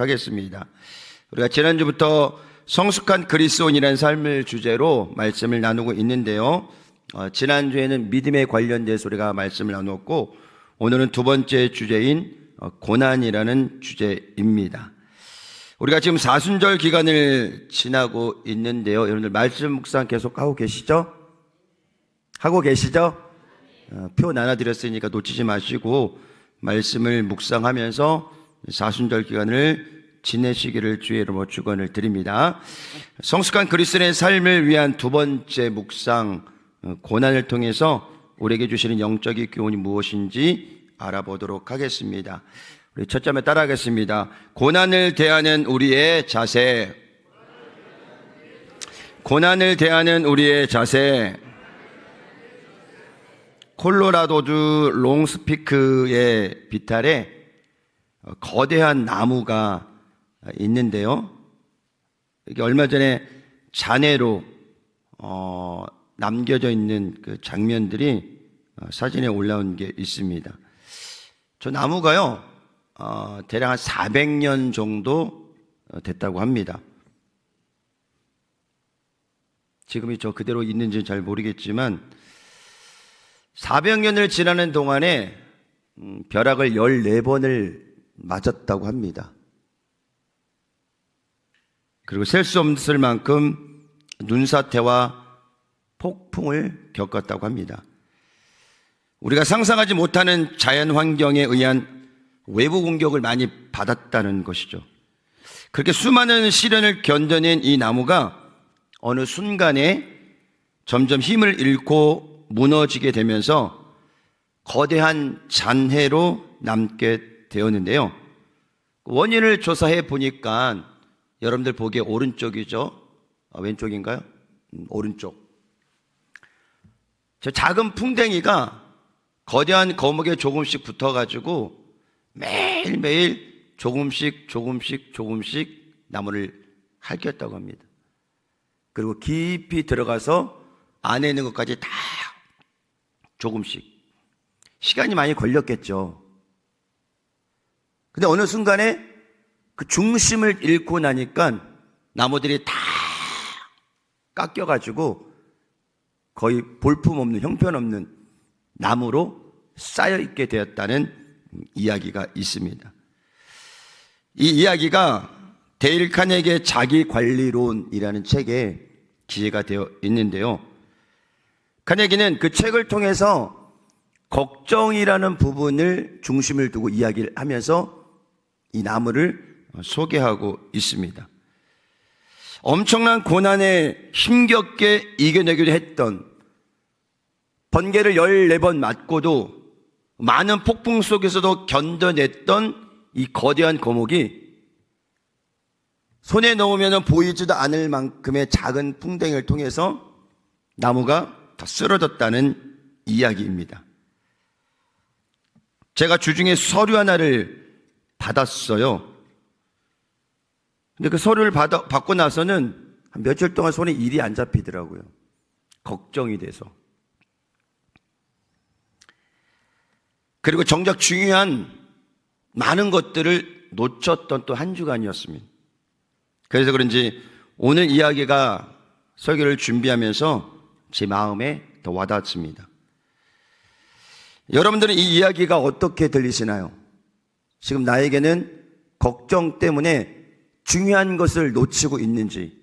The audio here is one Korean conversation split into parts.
하겠습니다. 우리가 지난주부터 성숙한 그리스도인이라는 삶을 주제로 말씀을 나누고 있는데요. 지난주에는 믿음에 관련돼서 우리가 말씀을 나누었고, 오늘은 두 번째 주제인 고난이라는 주제입니다. 우리가 지금 사순절 기간을 지나고 있는데요. 여러분들 말씀 묵상 계속 하고 계시죠? 하고 계시죠? 표 나눠드렸으니까 놓치지 마시고 말씀을 묵상하면서 사순절 기간을 지내시기를 주의 이름으로 축원을 드립니다. 성숙한 그리스도인의 삶을 위한 두 번째 묵상, 고난을 통해서 우리에게 주시는 영적인 교훈이 무엇인지 알아보도록 하겠습니다. 우리 첫 점에 따라하겠습니다. 고난을 대하는 우리의 자세. 고난을 대하는 우리의 자세. 콜로라도주 롱스피크의 비탈에 거대한 나무가 있는데요. 이게 얼마 전에 잔해로 남겨져 있는 그 장면들이 사진에 올라온 게 있습니다. 저 나무가요, 대략 한 400년 정도 됐다고 합니다. 지금이 저 그대로 있는지는 잘 모르겠지만 400년을 지나는 동안에 벼락을 14번을 맞았다고 합니다. 그리고 셀 수 없을 만큼 눈사태와 폭풍을 겪었다고 합니다. 우리가 상상하지 못하는 자연 환경에 의한 외부 공격을 많이 받았다는 것이죠. 그렇게 수많은 시련을 견뎌낸 이 나무가 어느 순간에 점점 힘을 잃고 무너지게 되면서 거대한 잔해로 남게 되었는데요. 원인을 조사해 보니까 여러분들 보기에 오른쪽이죠? 왼쪽인가요? 오른쪽. 저 작은 풍뎅이가 거대한 거목에 조금씩 붙어가지고 매일매일 조금씩 나무를 핥겼다고 합니다. 그리고 깊이 들어가서 안에 있는 것까지 다 조금씩. 시간이 많이 걸렸겠죠. 근데 어느 순간에 그 중심을 잃고 나니까 나무들이 다 깎여가지고 거의 볼품없는, 형편없는 나무로 쌓여있게 되었다는 이야기가 있습니다. 이 이야기가 데일 카네기의 자기관리론이라는 책에 기재가 되어 있는데요. 카네기는 그 책을 통해서 걱정이라는 부분을 중심을 두고 이야기를 하면서 이 나무를 소개하고 있습니다. 엄청난 고난에 힘겹게 이겨내기도 했던, 번개를 14번 맞고도 많은 폭풍 속에서도 견뎌냈던 이 거대한 거목이 손에 넣으면 보이지도 않을 만큼의 작은 풍뎅이를 통해서 나무가 다 쓰러졌다는 이야기입니다. 제가 주중에 서류 하나를 받았어요. 근데 그 서류를 받고 나서는 한 며칠 동안 손에 일이 안 잡히더라고요. 걱정이 돼서. 그리고 정작 중요한 많은 것들을 놓쳤던 또 한 주간이었습니다. 그래서 그런지 오늘 이야기가 설교를 준비하면서 제 마음에 더 와닿습니다. 여러분들은 이 이야기가 어떻게 들리시나요? 지금 나에게는 걱정 때문에 중요한 것을 놓치고 있는지,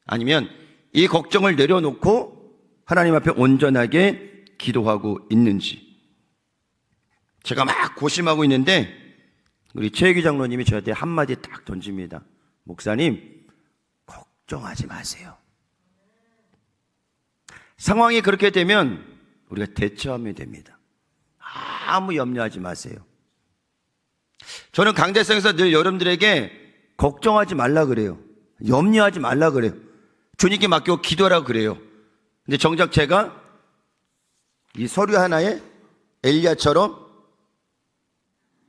아니면 이 걱정을 내려놓고 하나님 앞에 온전하게 기도하고 있는지. 제가 막 고심하고 있는데 우리 최혜기 장로님이 저한테 한마디 딱 던집니다. 목사님, 걱정하지 마세요. 상황이 그렇게 되면 우리가 대처하면 됩니다. 아무 염려하지 마세요. 저는 강대상에서 늘 여러분들에게 걱정하지 말라 그래요. 염려하지 말라 그래요. 주님께 맡기고 기도하라 그래요. 근데 정작 제가 이 서류 하나에 엘리야처럼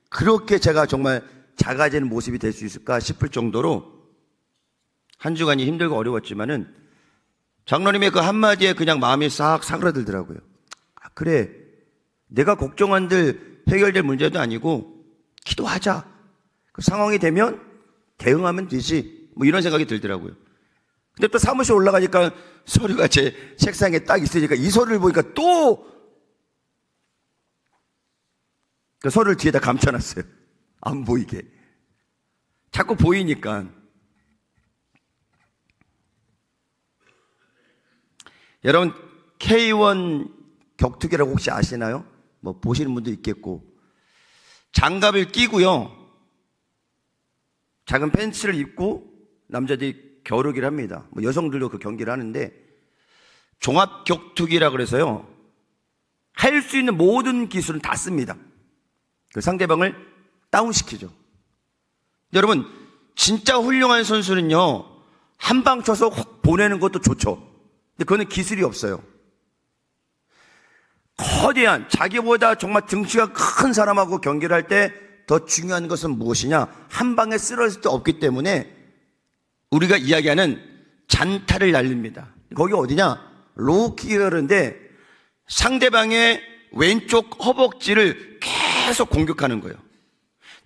그렇게 제가 정말 작아지는 모습이 될 수 있을까 싶을 정도로 한 주간이 힘들고 어려웠지만은 장로님의 그 한마디에 그냥 마음이 싹 사그라들더라고요. 아, 그래. 내가 걱정한들 해결될 문제도 아니고 기도하자. 그 상황이 되면 대응하면 되지. 뭐 이런 생각이 들더라고요. 근데 또 사무실 올라가니까 서류가 제 책상에 딱 있으니까 이 서류를 보니까 또 그 서류를 뒤에다 감춰놨어요. 안 보이게. 자꾸 보이니까. 여러분, K1 격투기라고 혹시 아시나요? 뭐 보시는 분도 있겠고. 장갑을 끼고요. 작은 팬츠를 입고 남자들이 겨루기를 합니다. 뭐 여성들도 그 경기를 하는데 종합 격투기라 그래서요. 할 수 있는 모든 기술은 다 씁니다. 그 상대방을 다운시키죠. 여러분, 진짜 훌륭한 선수는요. 한 방 쳐서 확 보내는 것도 좋죠. 근데 그거는 기술이 없어요. 거대한 자기보다 정말 등치가 큰 사람하고 경기를 할 때 더 중요한 것은 무엇이냐? 한 방에 쓰러질 수 없기 때문에 우리가 이야기하는 잔타를 날립니다. 거기 어디냐? 로우킥이라는데 상대방의 왼쪽 허벅지를 계속 공격하는 거예요.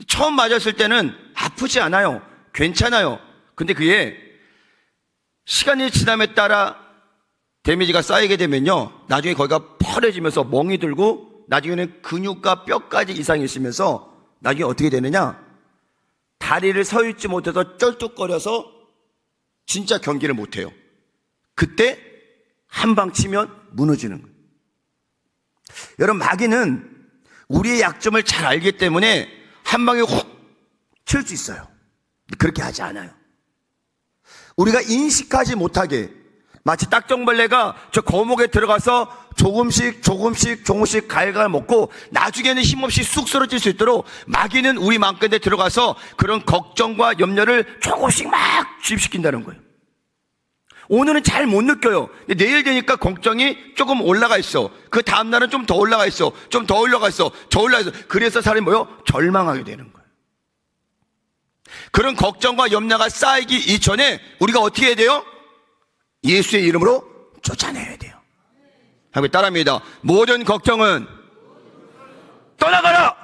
처음 맞았을 때는 아프지 않아요. 괜찮아요. 근데 그게 시간이 지남에 따라 데미지가 쌓이게 되면요. 나중에 거기가 펄해지면서 멍이 들고 나중에는 근육과 뼈까지 이상이 있으면서 나중에 어떻게 되느냐? 다리를 서 있지 못해서 쩔뚝거려서 진짜 경기를 못해요. 그때 한 방 치면 무너지는 거예요. 여러분, 마귀는 우리의 약점을 잘 알기 때문에 한 방에 훅 칠 수 있어요. 그렇게 하지 않아요. 우리가 인식하지 못하게 마치 딱정벌레가 저 거목에 들어가서 조금씩 갈갈 먹고 나중에는 힘없이 쑥 쓰러질 수 있도록 마귀는 우리 마음가운데 들어가서 그런 걱정과 염려를 조금씩 막 주입시킨다는 거예요. 오늘은 잘 못 느껴요. 근데 내일 되니까 걱정이 조금 올라가 있어. 그 다음날은 좀 더 올라가 있어. 좀 더 올라가 있어. 더 올라가 있어. 그래서 사람이 뭐요? 절망하게 되는 거예요. 그런 걱정과 염려가 쌓이기 이전에 우리가 어떻게 해야 돼요? 예수의 이름으로 쫓아내야 돼요. 하고 따라합니다. 모든 걱정은 떠나가라!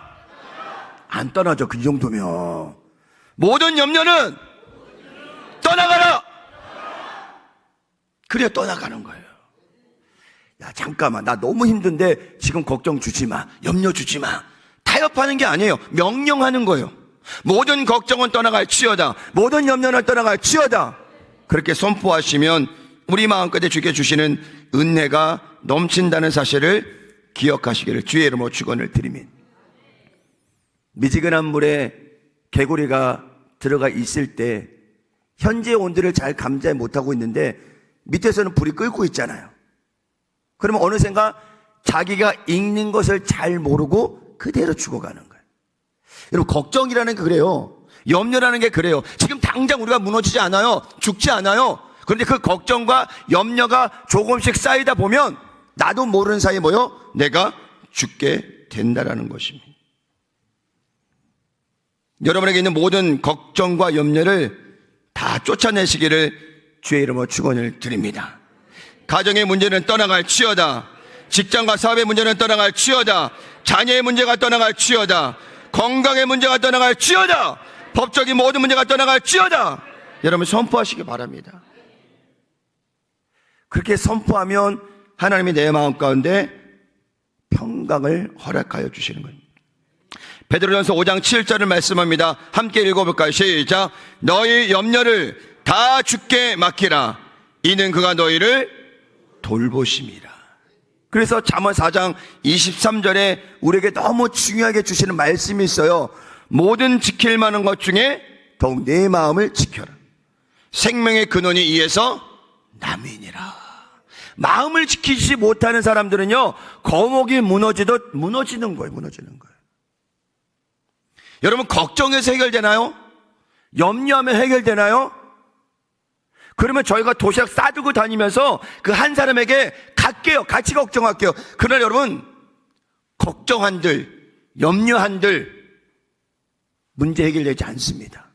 안 떠나죠. 그 정도면. 모든 염려는 떠나가라! 그래야 떠나가는 거예요. 야, 잠깐만. 나 너무 힘든데 지금 걱정 주지 마. 염려 주지 마. 타협하는 게 아니에요. 명령하는 거예요. 모든 걱정은 떠나갈지어다. 모든 염려는 떠나갈지어다. 그렇게 선포하시면 우리 마음까지 주께 주시는 은혜가 넘친다는 사실을 기억하시기를 주의 이름으로 축원을 드립니다. 미지근한 물에 개구리가 들어가 있을 때 현재 온도를 잘 감지 못하고 있는데 밑에서는 불이 끓고 있잖아요. 그러면 어느샌가 자기가 익는 것을 잘 모르고 그대로 죽어가는 거예요. 여러분, 걱정이라는 게 그래요. 염려라는 게 그래요. 지금 당장 우리가 무너지지 않아요. 죽지 않아요. 그런데 그 걱정과 염려가 조금씩 쌓이다 보면 나도 모르는 사이에 뭐요? 내가 죽게 된다라는 것입니다. 여러분에게 있는 모든 걱정과 염려를 다 쫓아내시기를 주의 이름으로 축원을 드립니다. 가정의 문제는 떠나갈지어다. 직장과 사업의 문제는 떠나갈지어다. 자녀의 문제가 떠나갈지어다. 건강의 문제가 떠나갈지어다. 법적인 모든 문제가 떠나갈지어다. 여러분 선포하시기 바랍니다. 그렇게 선포하면 하나님이 내 마음 가운데 평강을 허락하여 주시는 겁니다. 베드로전서 5장 7절을 말씀합니다. 함께 읽어볼까요? 시작. 너희 염려를 다 주께 맡기라. 이는 그가 너희를 돌보심이라. 그래서 잠언 4장 23절에 우리에게 너무 중요하게 주시는 말씀이 있어요. 모든 지킬 만한 것 중에 더욱 내 마음을 지켜라. 생명의 근원이 이에서 남이니라. 마음을 지키지 못하는 사람들은요, 거목이 무너지듯 무너지는 거예요. 무너지는 거예요. 여러분, 걱정해서 해결되나요? 염려하면 해결되나요? 그러면 저희가 도시락 싸들고 다니면서 그 한 사람에게 갈게요. 같이 걱정할게요. 그러나 여러분, 걱정한들, 염려한들 문제 해결되지 않습니다.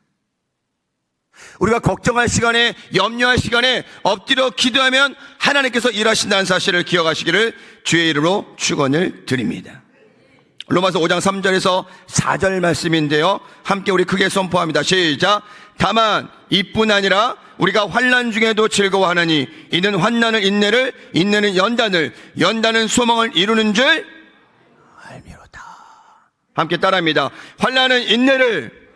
우리가 걱정할 시간에, 염려할 시간에 엎드려 기도하면 하나님께서 일하신다는 사실을 기억하시기를 주의 이름으로 축원을 드립니다. 로마서 5장 3절에서 4절 말씀인데요, 함께 우리 크게 선포합니다. 시작. 다만 이뿐 아니라 우리가 환난 중에도 즐거워하나니 이는 환난은 인내를, 인내는 연단을, 연단은 소망을 이루는 줄 알미로다. 함께 따라합니다. 환난은 인내를,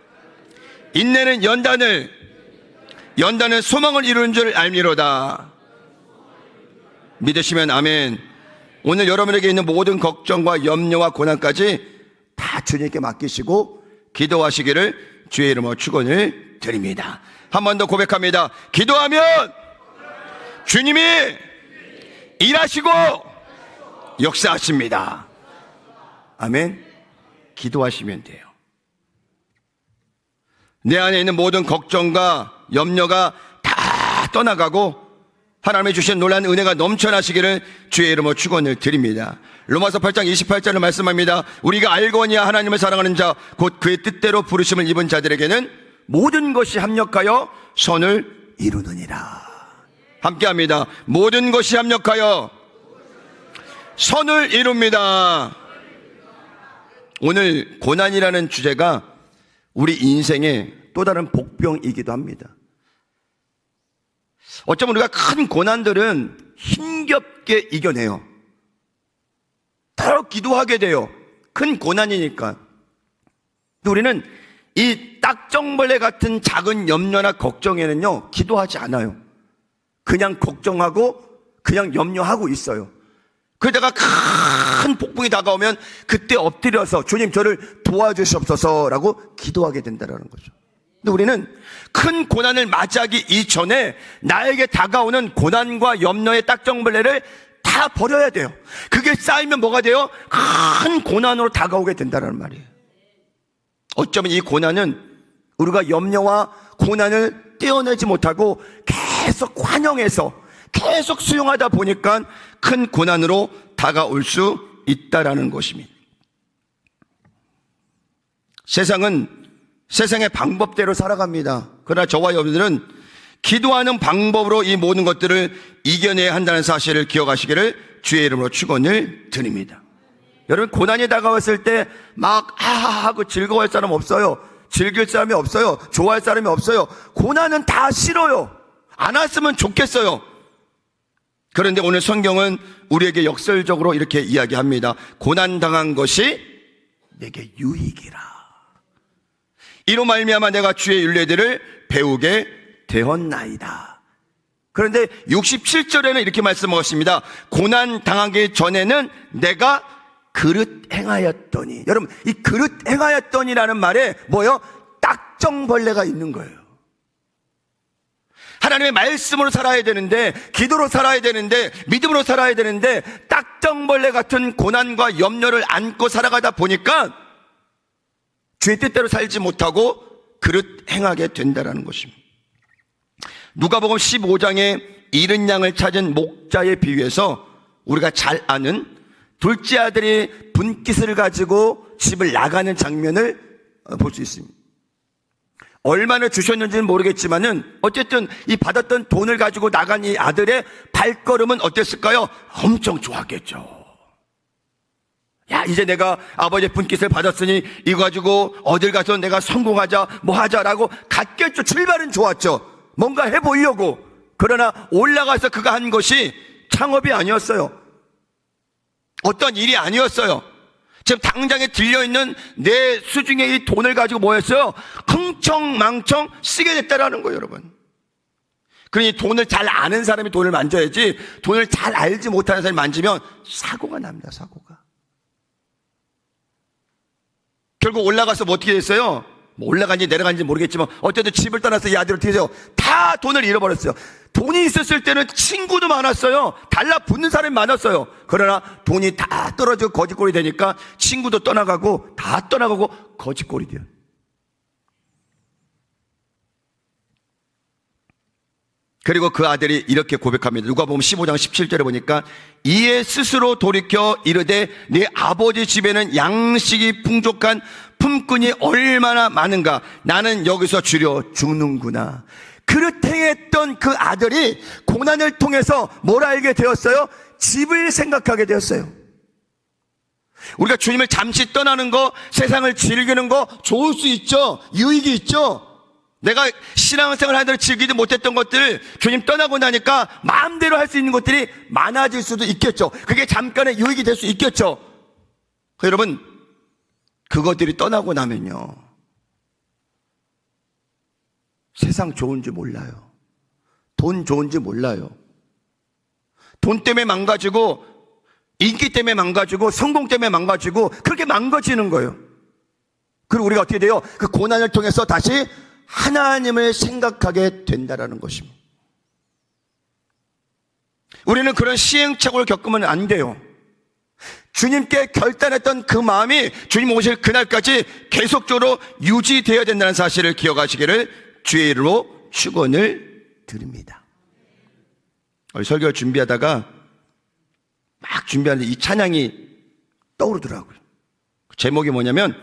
인내는 연단을, 연단은 소망을 이루는 줄 알미로다. 믿으시면 아멘. 오늘 여러분에게 있는 모든 걱정과 염려와 고난까지 다 주님께 맡기시고 기도하시기를 주의 이름으로 축원을 드립니다. 한 번 더 고백합니다. 기도하면 주님이 일하시고 역사하십니다. 아멘. 기도하시면 돼요. 내 안에 있는 모든 걱정과 염려가 다 떠나가고 하나님이 주신 놀라운 은혜가 넘쳐나시기를 주의 이름으로 축원을 드립니다. 로마서 8장 28절을 말씀합니다. 우리가 알거니와 하나님을 사랑하는 자 곧 그의 뜻대로 부르심을 입은 자들에게는 모든 것이 합력하여 선을 이루느니라. 함께합니다. 모든 것이 합력하여 선을 이룹니다. 오늘 고난이라는 주제가 우리 인생의 또 다른 복병이기도 합니다. 어쩌면 우리가 큰 고난들은 힘겹게 이겨내요. 더 기도하게 돼요. 큰 고난이니까. 근데 우리는 이 딱정벌레 같은 작은 염려나 걱정에는요, 기도하지 않아요. 그냥 걱정하고 그냥 염려하고 있어요. 그러다가 큰 폭풍이 다가오면 그때 엎드려서 주님 저를 도와주시옵소서라고 기도하게 된다는 거죠. 근데 우리는 큰 고난을 맞이하기 이전에 나에게 다가오는 고난과 염려의 딱정벌레를 다 버려야 돼요. 그게 쌓이면 뭐가 돼요? 큰 고난으로 다가오게 된다는 말이에요. 어쩌면 이 고난은 우리가 염려와 고난을 떼어내지 못하고 계속 환영해서 계속 수용하다 보니까 큰 고난으로 다가올 수 있다라는 것입니다. 세상은 세상의 방법대로 살아갑니다. 그러나 저와 여러분들은 기도하는 방법으로 이 모든 것들을 이겨내야 한다는 사실을 기억하시기를 주의 이름으로 축원을 드립니다. 여러분, 고난이 다가왔을 때 막 하하하고 즐거워할 사람 없어요. 즐길 사람이 없어요. 좋아할 사람이 없어요. 고난은 다 싫어요. 안 왔으면 좋겠어요. 그런데 오늘 성경은 우리에게 역설적으로 이렇게 이야기합니다. 고난당한 것이 내게 유익이라. 이로 말미암아 내가 주의 율례들을 배우게 되었나이다. 그런데 67절에는 이렇게 말씀하셨습니다. 고난당하기 전에는 내가 그릇 행하였더니. 여러분, 이 그릇 행하였더니라는 말에 뭐요? 딱정벌레가 있는 거예요. 하나님의 말씀으로 살아야 되는데, 기도로 살아야 되는데, 믿음으로 살아야 되는데, 딱정벌레 같은 고난과 염려를 안고 살아가다 보니까 주의 뜻대로 살지 못하고 그릇 행하게 된다는 것입니다. 누가복음 15장에 잃은 양을 찾은 목자에 비유해서 우리가 잘 아는 둘째 아들이 분깃을 가지고 집을 나가는 장면을 볼 수 있습니다. 얼마나 주셨는지는 모르겠지만은 어쨌든 이 받았던 돈을 가지고 나간 이 아들의 발걸음은 어땠을까요? 엄청 좋았겠죠. 야, 이제 내가 아버지의 분깃을 받았으니 이거 가지고 어딜 가서 내가 성공하자 뭐 하자라고 갔겠죠. 출발은 좋았죠. 뭔가 해보려고. 그러나 올라가서 그가 한 것이 창업이 아니었어요. 어떤 일이 아니었어요. 지금 당장에 들려있는 내 수중에 이 돈을 가지고 뭐 했어요? 흥청망청 쓰게 됐다라는 거예요, 여러분. 그러니 돈을 잘 아는 사람이 돈을 만져야지, 돈을 잘 알지 못하는 사람이 만지면 사고가 납니다, 사고가. 결국 올라가서 뭐 어떻게 됐어요? 뭐 올라간지 내려간지 모르겠지만 어쨌든 집을 떠나서 이 아들을 어떻게 해요? 다 돈을 잃어버렸어요. 돈이 있었을 때는 친구도 많았어요. 달라붙는 사람이 많았어요. 그러나 돈이 다 떨어지고 거지꼴이 되니까 친구도 떠나가고 다 떠나가고 거지꼴이 돼요. 그리고 그 아들이 이렇게 고백합니다. 누가복음 15장 17절에 보니까 이에 스스로 돌이켜 이르되 내 아버지 집에는 양식이 풍족한 품꾼이 얼마나 많은가. 나는 여기서 주려 죽는구나. 그릇 행했던 그 아들이 고난을 통해서 뭘 알게 되었어요? 집을 생각하게 되었어요. 우리가 주님을 잠시 떠나는 거, 세상을 즐기는 거 좋을 수 있죠. 유익이 있죠. 내가 신앙생활 하느라 즐기지 못했던 것들을 주님 떠나고 나니까 마음대로 할 수 있는 것들이 많아질 수도 있겠죠. 그게 잠깐의 유익이 될 수 있겠죠. 여러분, 그것들이 떠나고 나면요, 세상 좋은지 몰라요. 돈 좋은지 몰라요. 돈 때문에 망가지고, 인기 때문에 망가지고, 성공 때문에 망가지고, 그렇게 망가지는 거예요. 그리고 우리가 어떻게 돼요? 그 고난을 통해서 다시 하나님을 생각하게 된다라는 것입니다. 우리는 그런 시행착오를 겪으면 안 돼요. 주님께 결단했던 그 마음이 주님 오실 그날까지 계속적으로 유지되어야 된다는 사실을 기억하시기를 주의 이름으로 축원을 드립니다. 설교를 준비하다가 막 준비하는데 이 찬양이 떠오르더라고요. 제목이 뭐냐면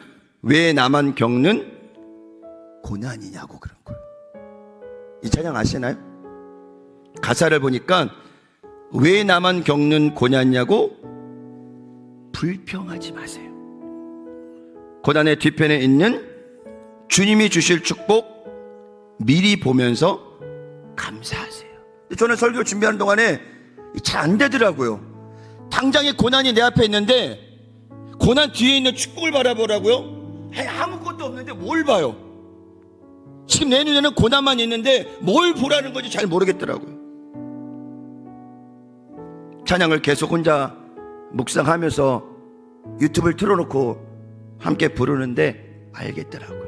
왜 나만 겪는 고난이냐고 그런 거예요. 이 찬양 아시나요? 가사를 보니까 왜 나만 겪는 고난이냐고 불평하지 마세요. 고난의 뒤편에 있는 주님이 주실 축복 미리 보면서 감사하세요. 저는 설교 준비하는 동안에 잘 안 되더라고요. 당장의 고난이 내 앞에 있는데 고난 뒤에 있는 축복을 바라보라고요? 아무것도 없는데 뭘 봐요? 지금 내 눈에는 고난만 있는데 뭘 보라는 건지 잘 모르겠더라고요. 찬양을 계속 혼자 묵상하면서 유튜브를 틀어놓고 함께 부르는데 알겠더라고요.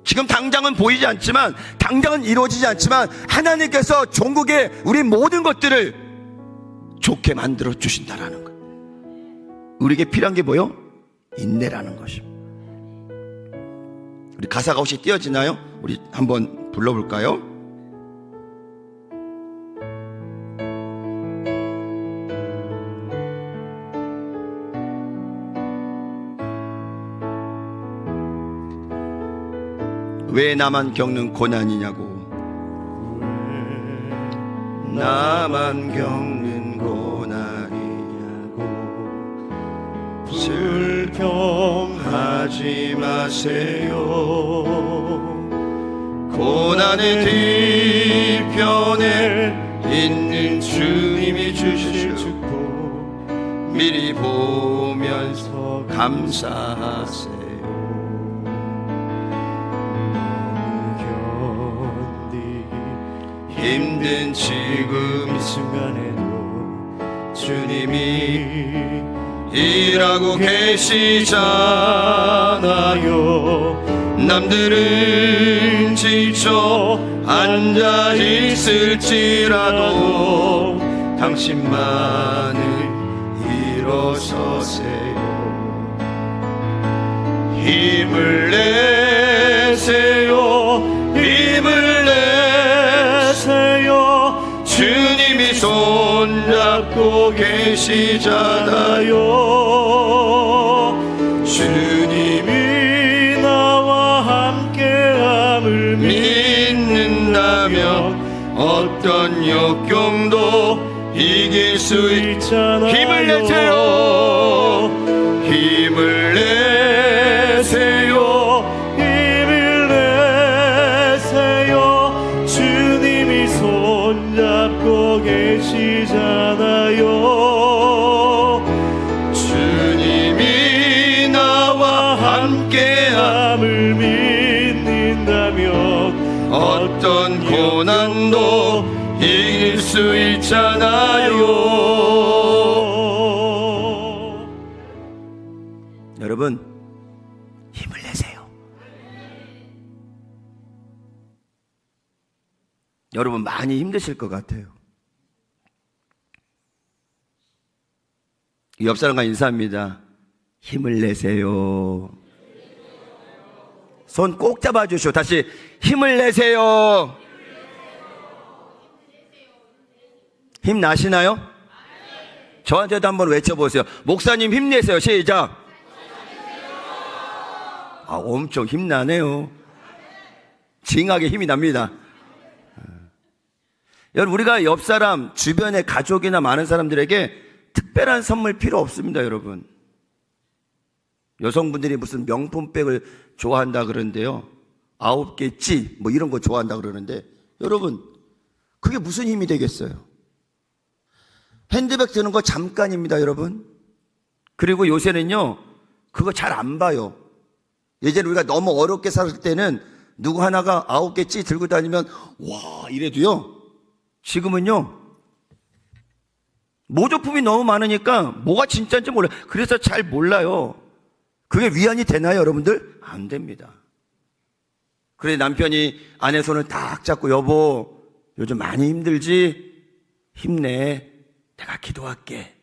지금 당장은 보이지 않지만, 당장은 이루어지지 않지만 하나님께서 종국의 우리 모든 것들을 좋게 만들어 주신다라는 거예요. 우리에게 필요한 게 뭐요? 인내라는 것입니다. 우리 가사가 혹시 띄어지나요? 우리 한번 불러볼까요? 왜 나만 겪는 고난이냐고, 나만 겪는 고난이냐고 불평하지 마세요. 고난의 뒤편에 있는 주님이 주실 축복 미리 보면서 감사하세요. 힘든 지금 이 순간에도 주님이 일하고 계시잖아요. 남들은 지쳐 앉아 있을지라도 당신만은 일어서세요. 힘을 내세요. 힘을 내세요. 주님이 손잡고 계시잖아요. 주님이 나와 함께함을 믿는다면 어떤 역경도 이길 수 있잖아요. 힘을 내세요. 힘을 내세요. 힘을 내세요. 주님이 손잡고 계시잖아요. 주님이 나와 함께함을 믿는다면 어떤 고난도 이길 수 있잖아요. 여러분, 힘을 내세요. 여러분 많이 힘드실 것 같아요. 옆 사람과 인사합니다. 힘을 내세요. 손 꼭 잡아주시오. 다시 힘을 내세요. 힘 나시나요? 저한테도 한번 외쳐보세요. 목사님 힘내세요. 시작. 엄청 힘나네요. 징하게 힘이 납니다. 여러분, 우리가 옆 사람, 주변의 가족이나 많은 사람들에게 특별한 선물 필요 없습니다, 여러분. 여성분들이 무슨 명품백을 좋아한다 그러는데요. 9개 찌, 뭐 이런 거 좋아한다 그러는데, 여러분, 그게 무슨 힘이 되겠어요? 핸드백 드는 거 잠깐입니다, 여러분. 그리고 요새는요, 그거 잘 안 봐요. 예전에 우리가 너무 어렵게 살았을 때는 누구 하나가 9개 찌 들고 다니면, 와, 이래도요, 지금은요, 모조품이 너무 많으니까 뭐가 진짜인지 몰라요. 그래서 잘 몰라요. 그게 위안이 되나요, 여러분들? 안 됩니다. 그래, 남편이 아내 손을 딱 잡고, 여보, 요즘 많이 힘들지? 힘내. 내가 기도할게.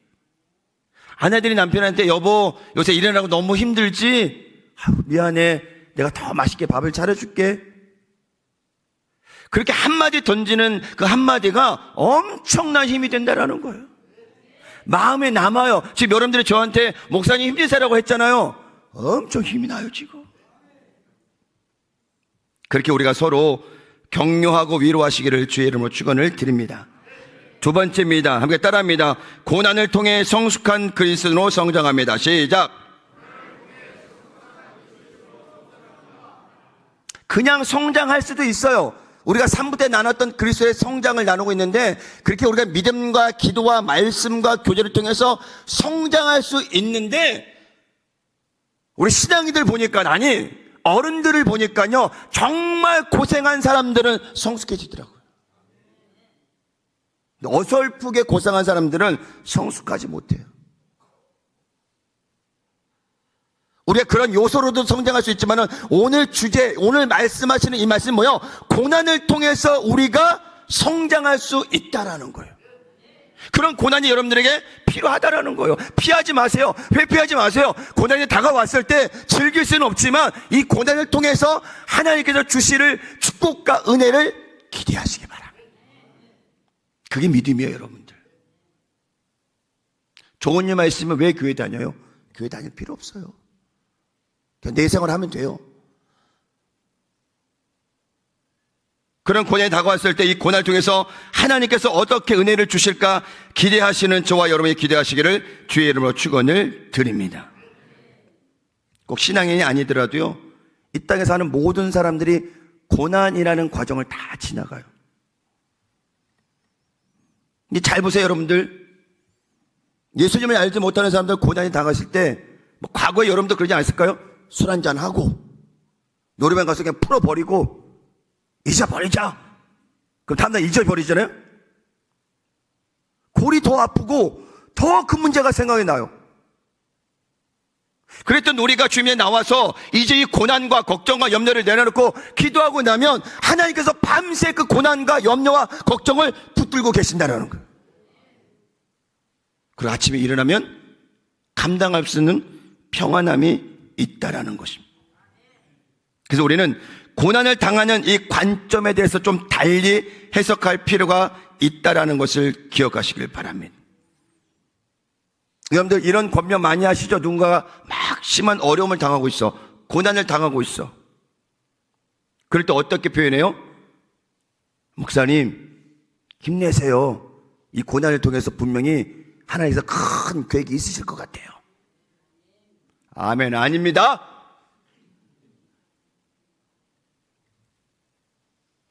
아내들이 남편한테, 여보, 요새 일하느라고 너무 힘들지? 미안해. 내가 더 맛있게 밥을 차려줄게. 그렇게 한마디 던지는 그 한마디가 엄청난 힘이 된다라는 거예요. 마음에 남아요. 지금 여러분들이 저한테 목사님 힘내세요라고 했잖아요. 엄청 힘이 나요, 지금. 그렇게 우리가 서로 격려하고 위로하시기를 주의 이름으로 축원을 드립니다. 두 번째입니다. 함께 따라합니다. 고난을 통해 성숙한 그리스도로 성장합니다. 시작. 그냥 성장할 수도 있어요. 우리가 3부 때 나눴던 그리스도의 성장을 나누고 있는데, 그렇게 우리가 믿음과 기도와 말씀과 교제를 통해서 성장할 수 있는데, 우리 신앙이들 보니까, 아니 어른들을 보니까요, 정말 고생한 사람들은 성숙해지더라고요. 어설프게 고생한 사람들은 성숙하지 못해요. 우리가 그런 요소로도 성장할 수 있지만, 오늘 주제, 오늘 말씀하시는 이 말씀은 뭐예요? 고난을 통해서 우리가 성장할 수 있다라는 거예요. 그런 고난이 여러분들에게 필요하다라는 거예요. 피하지 마세요. 회피하지 마세요. 고난이 다가왔을 때 즐길 수는 없지만, 이 고난을 통해서 하나님께서 주실 축복과 은혜를 기대하시기 바랍니다. 그게 믿음이에요, 여러분들. 좋은 일만 있으면 왜 교회 다녀요? 교회 다닐 필요 없어요. 내 생활 하면 돼요. 그런 고난이 다가왔을 때 이 고난을 통해서 하나님께서 어떻게 은혜를 주실까 기대하시는 저와 여러분이 기대하시기를 주의 이름으로 축원을 드립니다. 꼭 신앙인이 아니더라도요, 이 땅에 사는 모든 사람들이 고난이라는 과정을 다 지나가요. 근데 잘 보세요, 여러분들. 예수님을 알지 못하는 사람들 고난이 다가왔을 때, 뭐 과거에 여러분도 그러지 않았을까요? 술 한잔 하고 노래방 가서 그냥 풀어버리고 잊어버리자. 그럼 다음날 잊어버리잖아요. 골이 더 아프고 더 큰 문제가 생각이 나요. 그랬던 우리가 주님에 나와서 이제 이 고난과 걱정과 염려를 내려놓고 기도하고 나면 하나님께서 밤새 그 고난과 염려와 걱정을 붙들고 계신다는 거예요. 그리고 아침에 일어나면 감당할 수 있는 평안함이 있다라는 것입니다. 그래서 우리는 고난을 당하는 이 관점에 대해서 좀 달리 해석할 필요가 있다라는 것을 기억하시길 바랍니다. 여러분들 이런 권면 많이 하시죠? 누군가가 막 심한 어려움을 당하고 있어. 고난을 당하고 있어. 그럴 때 어떻게 표현해요? 목사님, 힘내세요. 이 고난을 통해서 분명히 하나님께서 큰 계획이 있으실 것 같아요. 아멘. 아닙니다.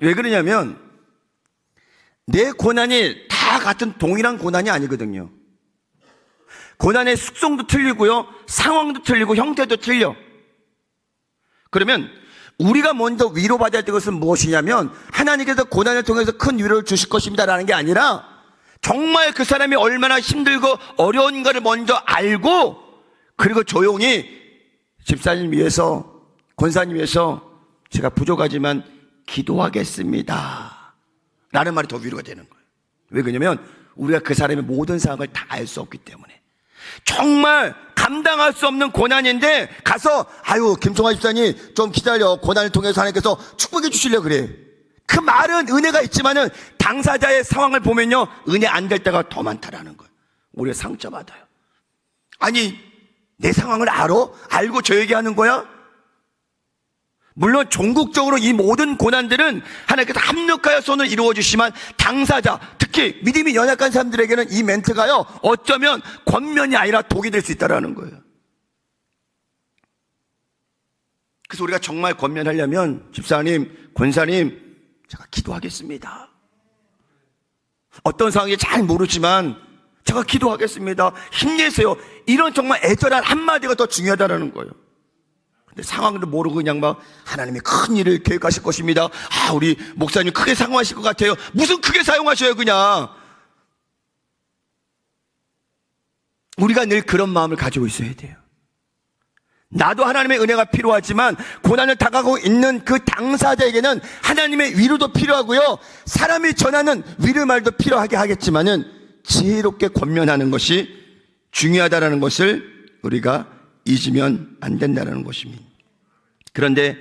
왜 그러냐면 내 고난이 다 같은 동일한 고난이 아니거든요. 고난의 숙성도 틀리고요, 상황도 틀리고 형태도 틀려. 그러면 우리가 먼저 위로받아야 될 것은 무엇이냐면, 하나님께서 고난을 통해서 큰 위로를 주실 것입니다 라는 게 아니라, 정말 그 사람이 얼마나 힘들고 어려운가를 먼저 알고, 그리고 조용히 집사님 위해서, 권사님 위해서 제가 부족하지만 기도하겠습니다 라는 말이 더 위로가 되는 거예요. 왜 그러냐면 우리가 그 사람의 모든 상황을 다 알 수 없기 때문에. 정말 감당할 수 없는 고난인데 가서 아유 김종환 집사님 좀 기다려, 고난을 통해서 하나님께서 축복해 주시려고 그래. 그 말은 은혜가 있지만은 당사자의 상황을 보면요, 은혜 안 될 때가 더 많다라는 거예요. 우리가 상처받아요. 아니 내 상황을 알고 저 얘기하는 거야? 물론 종국적으로 이 모든 고난들은 하나님께서 합력하여 손을 이루어 주시지만 당사자, 특히 믿음이 연약한 사람들에게는 이 멘트가요, 어쩌면 권면이 아니라 독이 될 수 있다는 거예요. 그래서 우리가 정말 권면하려면 집사님, 권사님, 제가 기도하겠습니다. 어떤 상황이 잘 모르지만 제가 기도하겠습니다. 힘내세요. 이런 정말 애절한 한마디가 더 중요하다는 거예요. 근데 상황도 모르고 그냥 막 하나님이 큰 일을 계획하실 것입니다. 우리 목사님 크게 사용하실 것 같아요. 무슨 크게 사용하셔요, 그냥. 우리가 늘 그런 마음을 가지고 있어야 돼요. 나도 하나님의 은혜가 필요하지만 고난을 당하고 있는 그 당사자에게는 하나님의 위로도 필요하고요, 사람이 전하는 위로 말도 필요하게 하겠지만은 지혜롭게 권면하는 것이 중요하다는 것을 우리가 잊으면 안 된다는 것입니다. 그런데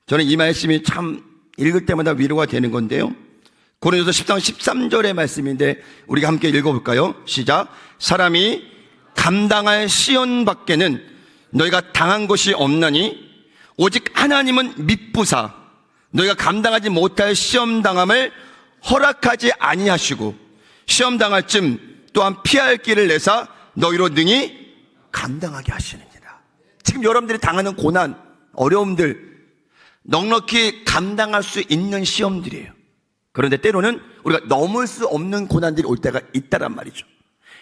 저는 이 말씀이 참 읽을 때마다 위로가 되는 건데요, 고린도서 10장 13절의 말씀인데 우리가 함께 읽어볼까요? 시작. 사람이 감당할 시험 밖에는 너희가 당한 것이 없나니 오직 하나님은 미쁘사 너희가 감당하지 못할 시험당함을 허락하지 아니하시고 시험당할 쯤 또한 피할 길을 내사 너희로 능히 감당하게 하시느니라. 지금 여러분들이 당하는 고난, 어려움들 넉넉히 감당할 수 있는 시험들이에요. 그런데 때로는 우리가 넘을 수 없는 고난들이 올 때가 있다란 말이죠.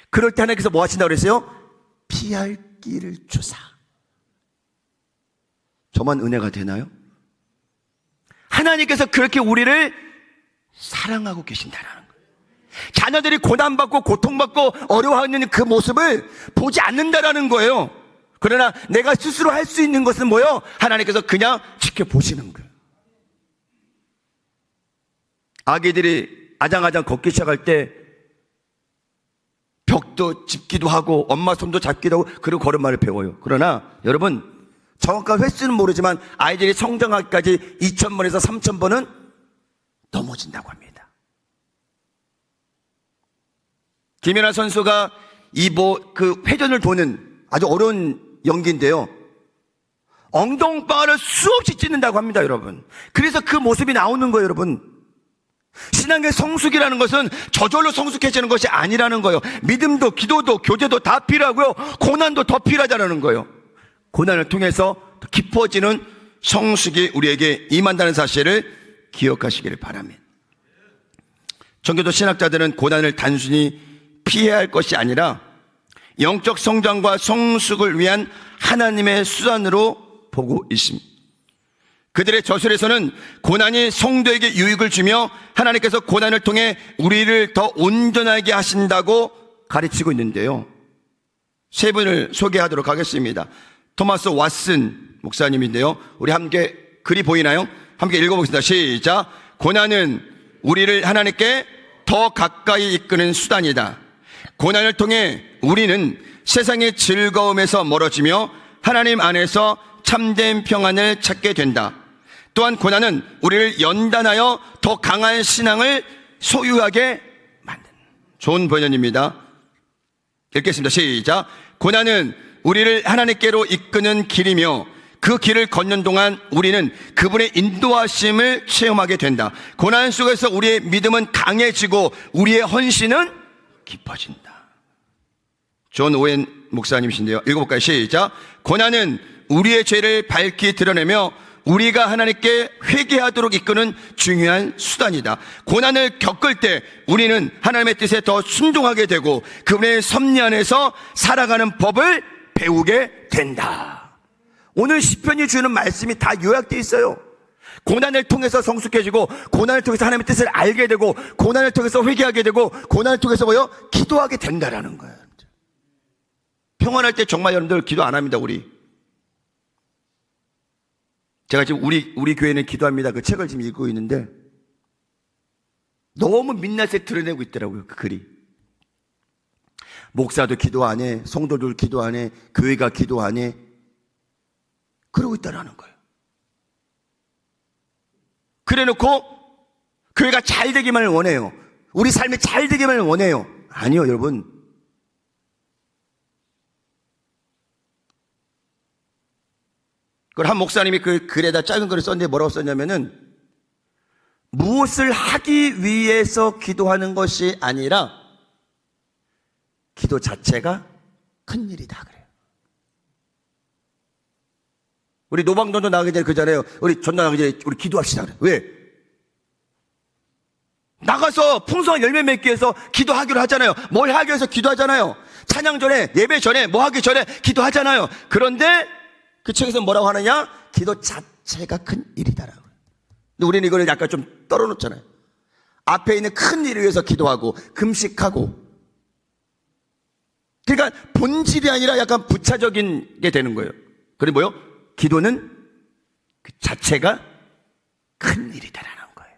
그럴 때 하나님께서 뭐 하신다고 그랬어요? 피할 길을 주사. 저만 은혜가 되나요? 하나님께서 그렇게 우리를 사랑하고 계신다는 거예요. 자녀들이 고난받고 고통받고 어려워하는 그 모습을 보지 않는다라는 거예요. 그러나 내가 스스로 할 수 있는 것은 뭐예요? 하나님께서 그냥 지켜보시는 거예요. 아기들이 아장아장 걷기 시작할 때 벽도 짚기도 하고 엄마 손도 잡기도 하고 그리고 걸음마를 배워요. 그러나 여러분, 정확한 횟수는 모르지만 아이들이 성장하기까지 2000번에서 3000번은 넘어진다고 합니다. 김연아 선수가 그 회전을 도는 아주 어려운 연기인데요, 엉덩방아를 수없이 찢는다고 합니다, 여러분. 그래서 그 모습이 나오는 거예요, 여러분. 신앙의 성숙이라는 것은 저절로 성숙해지는 것이 아니라는 거예요. 믿음도 기도도 교제도 다 필요하고요, 고난도 더 필요하다는 거예요. 고난을 통해서 더 깊어지는 성숙이 우리에게 임한다는 사실을 기억하시기를 바랍니다. 전교도 신학자들은 고난을 단순히 피해야 할 것이 아니라 영적 성장과 성숙을 위한 하나님의 수단으로 보고 있습니다. 그들의 저술에서는 고난이 성도에게 유익을 주며 하나님께서 고난을 통해 우리를 더 온전하게 하신다고 가르치고 있는데요, 세 분을 소개하도록 하겠습니다. 토마스 왓슨 목사님인데요, 우리 함께 글이 보이나요? 함께 읽어보겠습니다. 시작. 고난은 우리를 하나님께 더 가까이 이끄는 수단이다. 고난을 통해 우리는 세상의 즐거움에서 멀어지며 하나님 안에서 참된 평안을 찾게 된다. 또한 고난은 우리를 연단하여 더 강한 신앙을 소유하게 만든다. 좋은 번역입니다. 읽겠습니다. 시작. 고난은 우리를 하나님께로 이끄는 길이며 그 길을 걷는 동안 우리는 그분의 인도하심을 체험하게 된다. 고난 속에서 우리의 믿음은 강해지고 우리의 헌신은 깊어진다. 존 오웬 목사님이신데요, 읽어볼까요? 시작. 고난은 우리의 죄를 밝히 드러내며 우리가 하나님께 회개하도록 이끄는 중요한 수단이다. 고난을 겪을 때 우리는 하나님의 뜻에 더 순종하게 되고 그분의 섭리 안에서 살아가는 법을 배우게 된다. 오늘 시편이 주는 말씀이 다 요약되어 있어요. 고난을 통해서 성숙해지고 고난을 통해서 하나님의 뜻을 알게 되고 고난을 통해서 회개하게 되고 고난을 통해서 뭐요? 기도하게 된다라는 거예요. 평안할 때 정말 여러분들 기도 안 합니다, 우리. 제가 지금 우리 교회는 기도합니다 그 책을 지금 읽고 있는데 너무 민낯에 드러내고 있더라고요, 그 글이. 목사도 기도 안 해, 성도들 기도 안 해, 교회가 기도 안 해, 그러고 있다라는 거예요. 그래 놓고 교회가 잘 되기만을 원해요. 우리 삶이 잘 되기만을 원해요. 아니요, 여러분. 그걸 한 목사님이 그 글에다 짧은 글을 썼는데 뭐라고 썼냐면은, 무엇을 하기 위해서 기도하는 것이 아니라 기도 자체가 큰 일이다 그래요. 우리 노방전도 나가기 전에 그잖아요. 우리 전도 나가기 전에 우리 기도합시다 그래. 왜? 나가서 풍성한 열매 맺기 위해서 기도하기로 하잖아요. 뭘 하기 위해서 기도하잖아요. 찬양 전에, 예배 전에, 뭐 하기 전에 기도하잖아요. 그런데 그 책에서 뭐라고 하느냐? 기도 자체가 큰 일이다라고. 근데 우리는 이걸 약간 좀 떨어놓잖아요. 앞에 있는 큰 일을 위해서 기도하고 금식하고. 그러니까 본질이 아니라 약간 부차적인 게 되는 거예요. 그리고 뭐요? 기도는 그 자체가 큰 일이다라는 거예요.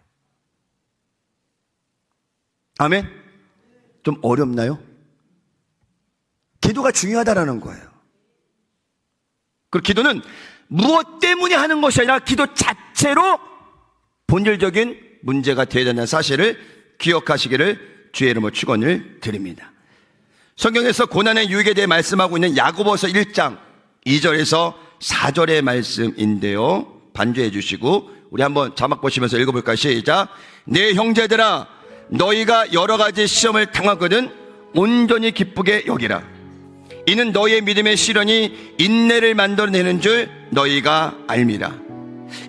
아멘? 좀 어렵나요? 기도가 중요하다라는 거예요. 그리고 기도는 무엇 때문에 하는 것이 아니라 기도 자체로 본질적인 문제가 되어야 된다는 사실을 기억하시기를 주의 이름으로 축원을 드립니다. 성경에서 고난의 유익에 대해 말씀하고 있는 야고보서 1장 2절에서 4절의 말씀인데요. 반주해 주시고 우리 한번 자막 보시면서 읽어볼까요? 시작. 내 형제들아, 너희가 여러 가지 시험을 당하거든 온전히 기쁘게 여기라. 이는 너희의 믿음의 시련이 인내를 만들어내는 줄 너희가 알미라.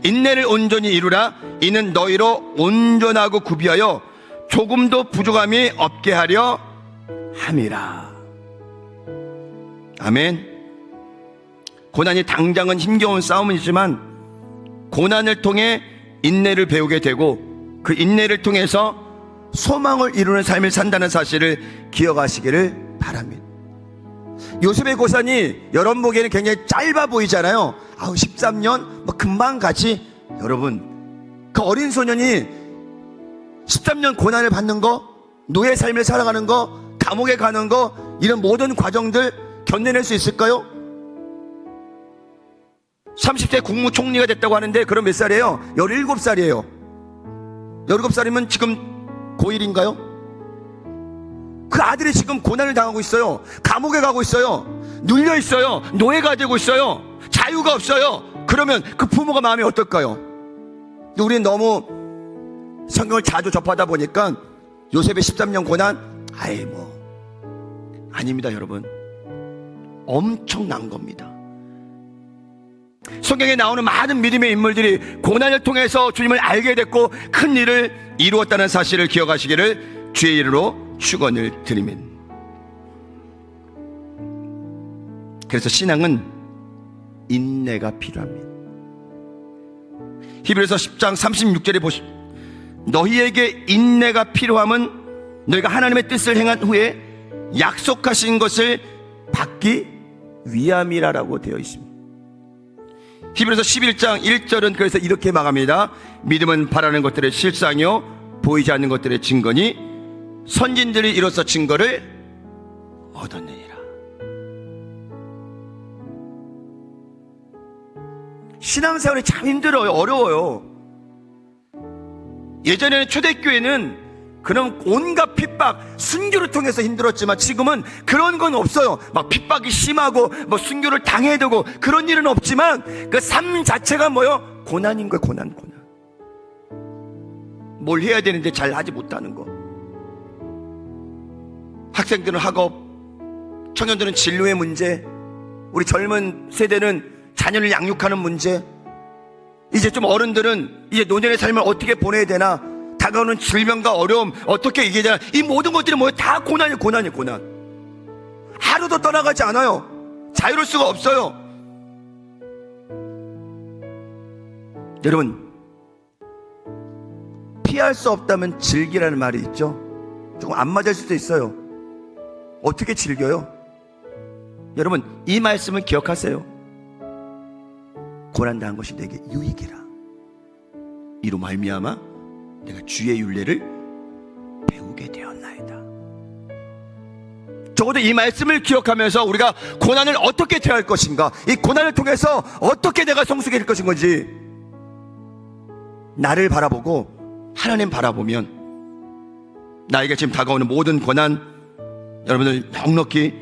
인내를 온전히 이루라. 이는 너희로 온전하고 구비하여 조금도 부족함이 없게 하려 함이라. 아멘. 고난이 당장은 힘겨운 싸움이지만 고난을 통해 인내를 배우게 되고 그 인내를 통해서 소망을 이루는 삶을 산다는 사실을 기억하시기를 바랍니다. 요셉의 고난이 여러분 보기에는 굉장히 짧아 보이잖아요. 13년 뭐 금방 가지. 여러분, 그 어린 소년이 13년 고난을 받는 거, 노예 삶을 살아가는 거, 감옥에 가는 거, 이런 모든 과정들 견뎌낼 수 있을까요? 30세 국무총리가 됐다고 하는데 그럼 몇 살이에요? 17살이에요 17살이면 지금 고1인가요? 그 아들이 지금 고난을 당하고 있어요. 감옥에 가고 있어요. 눌려 있어요. 노예가 되고 있어요. 자유가 없어요. 그러면 그 부모가 마음이 어떨까요? 우리는 너무 성경을 자주 접하다 보니까 요셉의 13년 고난, 아닙니다 여러분. 엄청난 겁니다. 성경에 나오는 많은 믿음의 인물들이 고난을 통해서 주님을 알게 됐고 큰 일을 이루었다는 사실을 기억하시기를 주의 이름으로 축원을 드립니다. 그래서 신앙은 인내가 필요합니다. 히브리서 10장 36절에 보시면 너희에게 인내가 필요함은 너희가 하나님의 뜻을 행한 후에 약속하신 것을 받기 위함이라고 되어 있습니다. 히브리서 11장 1절은 그래서 이렇게 말합니다. 믿음은 바라는 것들의 실상이요 보이지 않는 것들의 증거니 선진들이 이로써 증거를 얻었느니라. 신앙생활이 참 힘들어요. 어려워요. 예전에는 초대교회는 그런 온갖 핍박, 순교를 통해서 힘들었지만 지금은 그런 건 없어요. 막 핍박이 심하고 뭐 순교를 당해야 되고 그런 일은 없지만 그 삶 자체가 뭐요? 고난인 거예요. 고난. 뭘 해야 되는데 잘 하지 못하는 거. 학생들은 학업, 청년들은 진로의 문제, 우리 젊은 세대는 자녀를 양육하는 문제, 이제 좀 어른들은 이제 노년의 삶을 어떻게 보내야 되나, 다가오는 질병과 어려움 어떻게 이겨야 되나, 이 모든 것들이 뭐예요? 다 고난이에요. 고난. 하루도 떠나가지 않아요. 자유로울 수가 없어요. 여러분, 피할 수 없다면 즐기라는 말이 있죠. 조금 안 맞을 수도 있어요. 어떻게 즐겨요? 여러분, 이 말씀을 기억하세요. 고난당한 것이 내게 유익이라. 이로 말미암아 내가 주의 율례를 배우게 되었나이다. 적어도 이 말씀을 기억하면서 우리가 고난을 어떻게 대할 것인가, 이 고난을 통해서 어떻게 내가 성숙해질 것인 건지 나를 바라보고 하나님 바라보면 나에게 지금 다가오는 모든 고난 여러분들 넉넉히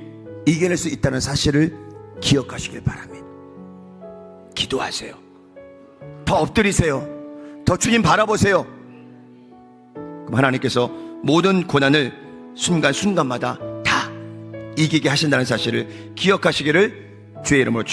이겨낼 수 있다는 사실을 기억하시길 바랍니다. 기도. 기도하세요. 더 엎드리세요. 더 주님 바라보세요. 그럼 하나님께서 모든 고난을 순간순간마다 다 이기게 하신다는 사실을 기억하시기를 주의 이름으로 축원합니다.